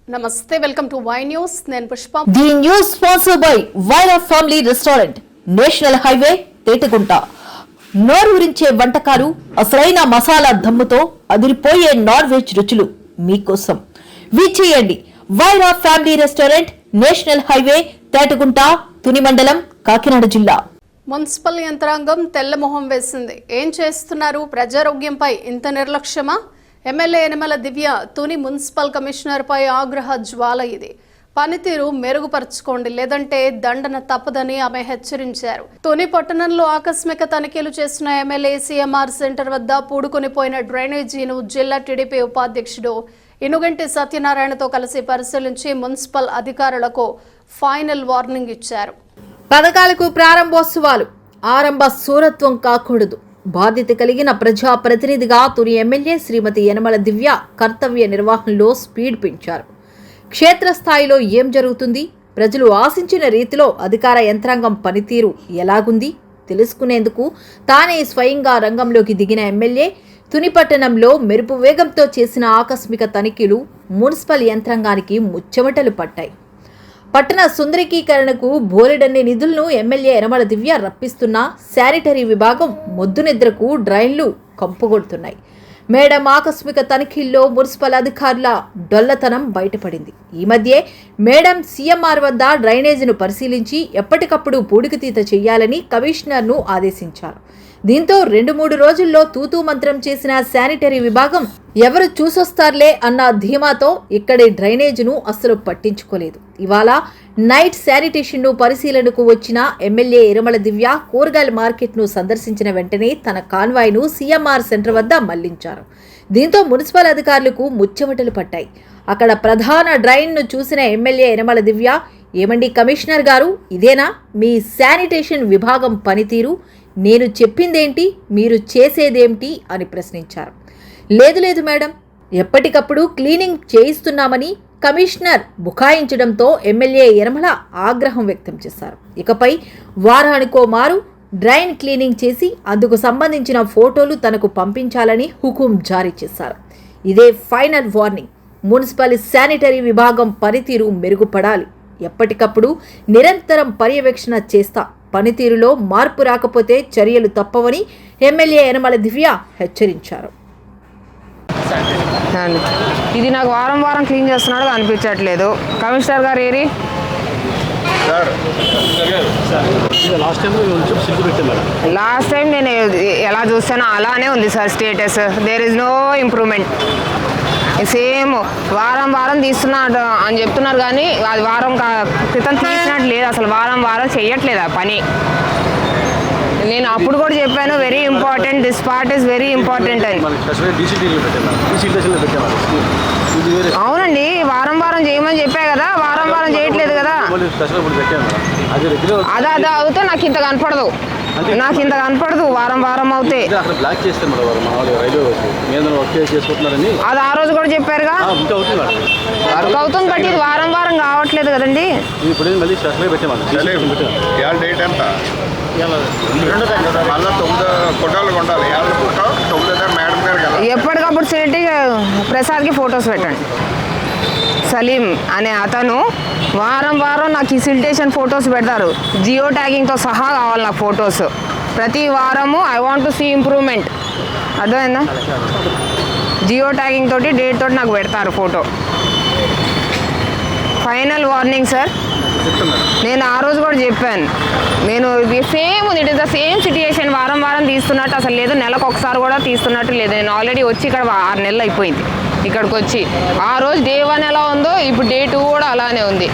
నమస్తే, welcome to Y news. నేను Pushpa. The news sponsored by Wyra family restaurant, national highway, Tetagunta. నోరూరించే వంటకాలు, అసలైన మసాలా దమ్ముతో అదిరిపోయే నాన్ వెజ్ రుచులు మీకోసం. విచ్చేయండి Wyra family restaurant, national highway, Tetagunta, Tuni మండలం, కాకినాడ జిల్లా. మున్సిపల్ యంత్రాంగం తెల్లమొహం వేసింది. ఏం చేస్తున్నారు? ప్రజారోగ్యంపై ఇంత నిర్లక్ష్యమా? ఎమ్మెల్యే యనమల దివ్య తుని మున్సిపల్ కమిషనర్ పై ఆగ్రహ జ్వాల. ఇది పనితీరు మెరుగుపరచుకోండి, లేదంటే దండన తప్పదని ఆమె హెచ్చరించారు. తుని పట్టణంలో ఆకస్మిక తనిఖీలు చేసిన ఎమ్మెల్యే సిఎంఆర్ సెంటర్ వద్ద పూడుకొనిపోయిన డ్రైనేజీను జిల్లా టీడీపీ ఉపాధ్యక్షుడు ఇనుగంటి సత్యనారాయణతో కలిసి పరిశీలించి మున్సిపల్ అధికారులకు ఫైనల్ వార్నింగ్ ఇచ్చారు. పథకాలకు ప్రారంభోత్సవాలు ఆరంభ సూరత్వం కాకూడదు. బాధ్యత కలిగిన ప్రజాప్రతినిధిగా తుని ఎమ్మెల్యే శ్రీమతి యనమల దివ్య కర్తవ్య నిర్వహణలో స్పీడ్ పెంచారు. క్షేత్రస్థాయిలో ఏం జరుగుతుంది, ప్రజలు ఆశించిన రీతిలో అధికార యంత్రాంగం పనితీరు ఎలాగుంది తెలుసుకునేందుకు తానే స్వయంగా రంగంలోకి దిగిన ఎమ్మెల్యే తుని పట్టణంలో మెరుపు వేగంతో చేసిన ఆకస్మిక తనిఖీలు మున్సిపల్ యంత్రాంగానికి ముచ్చెమటలు పట్టాయి. పట్టణ సుందరీకరణకు బోలెడన్ని నిధులను ఎమ్మెల్యే యనమల దివ్య రప్పిస్తున్న శానిటరీ విభాగం మొద్దునిద్రకు డ్రైన్లు కంపుకొడుతున్నాయి. మేడం ఆకస్మిక తనిఖీల్లో మున్సిపల్ అధికారుల డొల్లతనం బయటపడింది. ఈ మధ్యే మేడం సీఎంఆర్ వద్ద డ్రైనేజీను పరిశీలించి ఎప్పటికప్పుడు పూడికతీత చేయాలని కమిషనర్ను ఆదేశించారు. దీంతో 2-3 రోజుల్లో తూతూ మంత్రం చేసిన శానిటరీ విభాగం ఎవరు చూసొస్తారులే అన్న ధీమాతో ఇక్కడి డ్రైనేజీను అస్సలు పట్టించుకోలేదు. ఇవాళ నైట్ శానిటేషన్ను పరిశీలనకు వచ్చిన ఎమ్మెల్యే యనమల దివ్య కూరగాయల మార్కెట్ను సందర్శించిన వెంటనే తన కాన్వాయ్ను సీఎంఆర్ సెంటర్ వద్ద మళ్లించారు. దీంతో మున్సిపల్ అధికారులకు ముచ్చెమటలు పట్టాయి. అక్కడ ప్రధాన డ్రైన్ను చూసిన ఎమ్మెల్యే యనమల దివ్య, ఏమండి కమిషనర్ గారు, ఇదేనా మీ శానిటేషన్ విభాగం పనితీరు? నేను చెప్పిందేంటి, మీరు చేసేదేమిటి అని ప్రశ్నించారు. లేదు మేడం, ఎప్పటికప్పుడు క్లీనింగ్ చేయిస్తున్నామని కమిషనర్ బుకాయించడంతో ఎమ్మెల్యే యనమల ఆగ్రహం వ్యక్తం చేశారు. ఇకపై వారానికో మారు డ్రైన్ క్లీనింగ్ చేసి అందుకు సంబంధించిన ఫోటోలు తనకు పంపించాలని హుకుం జారీ చేశారు. ఇదే ఫైనల్ వార్నింగ్. మున్సిపల్ శానిటరీ విభాగం పనితీరు మెరుగుపడాలి. ఎప్పటికప్పుడు నిరంతరం పర్యవేక్షణ చేస్తా. పనితీరులో మార్పు రాకపోతే చర్యలు తప్పవని ఎమ్మెల్యే యనమల దివ్య హెచ్చరించారు. ఇది నాకు వారం క్లీన్ చేస్తున్నాడు అనిపించట్లేదు. కమిషనర్ గారు ఏరి లాస్ట్ టైం నేను ఎలా చూస్తానో అలానే ఉంది sir status. There is no improvement. Same వారం తీస్తున్నా అని చెప్తున్నారు, కానీ అది వారం క్రితం తీసినట్టు లేదు. అసలు వారం చేయట్లేదు ఆ పని. నేను అప్పుడు కూడా చెప్పాను, very important, this part is very important అని. అవునండి, వారం చేయమని చెప్పా కదా, వారం చేయట్లేదు కదా. అదే అవుతే నాకు ఇంత కనపడదు వారం అవుతే. అది ఆ రోజు కూడా చెప్పారుగా, వర్క్ అవుతుంది, బట్ ఇది వారం కావట్లేదు కదండి. ఎప్పటికప్పుడు సిలిటీ ప్రసాద్కి ఫొటోస్ పెట్టండి. సలీం అనే అతను వారం నాకు ఈ సిలిటేషన్ ఫొటోస్ పెడతారు. జియో ట్యాగింగ్తో సహా కావాలి నాకు ఫొటోస్. ప్రతి వారము I want to see improvement. అర్థమైందా? జియో ట్యాగింగ్ తోటి డేట్ తోటి నాకు పెడతారు ఫోటో. Final warning sir. నేను ఆ రోజు కూడా చెప్పాను, నేను same it is the same situation. వారం తీస్తున్నట్టు అసలు లేదు, నెలకు ఒకసారి కూడా తీస్తున్నట్టు లేదు. నేను ఆల్రెడీ వచ్చి ఇక్కడ 6 నెలలు అయిపోయింది ఇక్కడికి వచ్చి. ఆ రోజు డే 1 ఎలా ఉందో ఇప్పుడు డే 2 కూడా అలానే ఉంది.